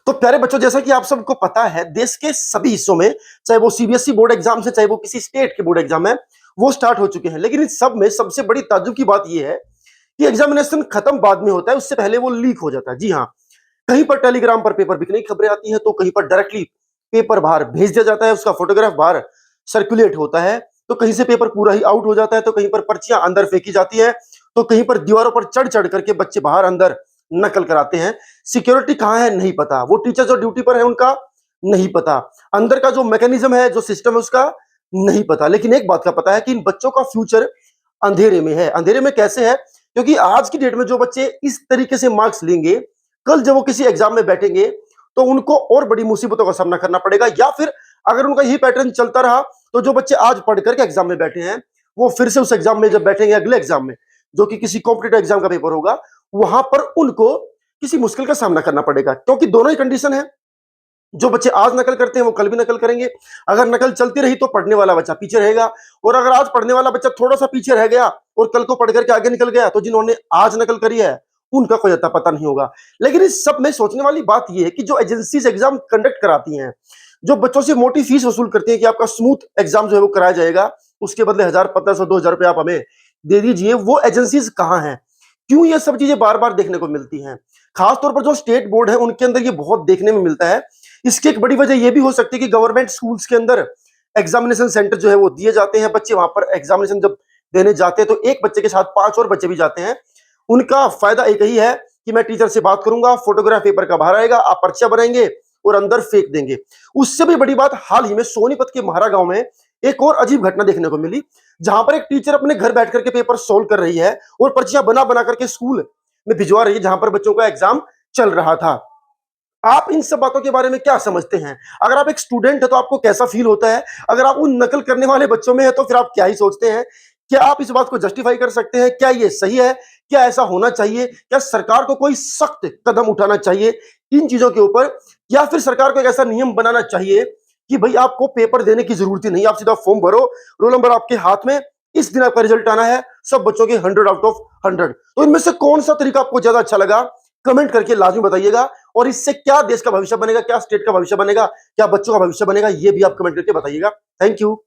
तो प्यारे बच्चों, जैसा कि आप सबको पता है, देश के सभी हिस्सों में, चाहे वो सीबीएसई बोर्ड एग्जाम है, चाहे वो किसी स्टेट के बोर्ड एग्जाम है, वो स्टार्ट हो चुके हैं। लेकिन इन सब में सबसे बड़ी ताज्जुब की बात यह है कि एग्जामिनेशन खत्म बाद में होता है, उससे पहले वो लीक हो जाता है। जी हाँ, कहीं पर टेलीग्राम पर पेपर बिकने की खबरें आती हैं, तो कहीं पर डायरेक्टली पेपर बाहर भेज दिया जाता है, उसका फोटोग्राफ बाहर सर्कुलेट होता है, तो कहीं से पेपर पूरा ही आउट हो जाता है, तो कहीं पर पर्चियां अंदर फेंकी जाती है, तो कहीं पर दीवारों पर चढ़ चढ़ करके बच्चे बाहर अंदर नकल कराते हैं। सिक्योरिटी कहां है नहीं पता, वो टीचर जो ड्यूटी पर है उनका नहीं पता, अंदर का जो मैकेनिज्म है, जो सिस्टम है उसका नहीं पता। लेकिन एक बात का पता है कि इन बच्चों का फ्यूचर अंधेरे में है। अंधेरे में कैसे है? क्योंकि आज की डेट में जो बच्चे इस तरीके से मार्क्स लेंगे, कल जब वो किसी एग्जाम में बैठेंगे तो उनको और बड़ी मुसीबतों का सामना करना पड़ेगा। या फिर अगर उनका यही पैटर्न चलता रहा तो जो बच्चे आज पढ़ करके एग्जाम में बैठे हैं, वो फिर से उस एग्जाम में जब बैठेंगे, अगले एग्जाम में जो कि किसी कॉम्पिटेटिव एग्जाम का पेपर होगा, वहां पर उनको किसी मुश्किल का सामना करना पड़ेगा। क्योंकि दोनों ही कंडीशन है, जो बच्चे आज नकल करते हैं वो कल भी नकल करेंगे। अगर नकल चलती रही तो पढ़ने वाला बच्चा पीछे रहेगा, और अगर आज पढ़ने वाला बच्चा थोड़ा सा पीछे रह गया और कल को पढ़ करके आगे निकल गया, तो जिन्होंने आज नकल करी है उनका कोई अता पता नहीं होगा। लेकिन इस सब में सोचने वाली बात यह है कि जो एजेंसीज एग्जाम कंडक्ट कराती हैं, जो बच्चों से मोटी फीस वसूल करती हैं कि आपका स्मूथ एग्जाम जो है वो कराया जाएगा, उसके बदले 1000, 1500, 2000 रुपए आप हमें दे दीजिए, वो एजेंसीज कहां हैं? क्यों ये सब चीजें बार बार देखने को मिलती हैं? खासतौर पर जो स्टेट बोर्ड है उनके अंदर ये बहुत देखने में मिलता है। इसकी एक बड़ी वजह यह भी हो सकती है कि गवर्नमेंट स्कूल्स के अंदर एग्जामिनेशन सेंटर जो है वो दिए जाते हैं, बच्चे वहां पर एग्जामिनेशन जब देने जाते हैं तो एक बच्चे के साथ 5 और बच्चे भी जाते हैं। उनका फायदा एक ही है कि मैं टीचर से बात करूंगा, फोटोग्राफ पेपर का बाहर आएगा, आप पर्चा बनाएंगे और अंदर फेंक देंगे। उससे भी बड़ी बात, हाल ही में सोनीपत के महारा गांव में एक और अजीब घटना देखने को मिली, जहां पर एक टीचर अपने घर बैठ करके पेपर सोल्व कर रही है और पर्चियां बना बना करके स्कूल में भिजवा रही है जहां पर बच्चों का एग्जाम चल रहा था। आप इन सब बातों के बारे में क्या समझते हैं? अगर आप एक स्टूडेंट है तो आपको कैसा फील होता है? अगर आप उन नकल करने वाले बच्चों में है तो फिर आप क्या ही सोचते हैं? क्या आप इस बात को जस्टिफाई कर सकते हैं? क्या ये सही है? क्या ऐसा होना चाहिए? क्या सरकार को कोई सख्त कदम उठाना चाहिए इन चीजों के ऊपर, या फिर सरकार को एक ऐसा नियम बनाना चाहिए कि भाई आपको पेपर देने की जरूरत ही नहीं, आप सीधा फॉर्म भरो, रोल नंबर आपके हाथ में, इस दिन आपका रिजल्ट आना है, सब बच्चों के 100 आउट ऑफ 100। तो इनमें से कौन सा तरीका आपको ज्यादा अच्छा लगा? कमेंट करके लाजमी बताइएगा। और इससे क्या देश का भविष्य बनेगा, क्या स्टेट का भविष्य बनेगा, क्या बच्चों का भविष्य बनेगा, ये भी आप कमेंट करके बताइएगा। Thank you.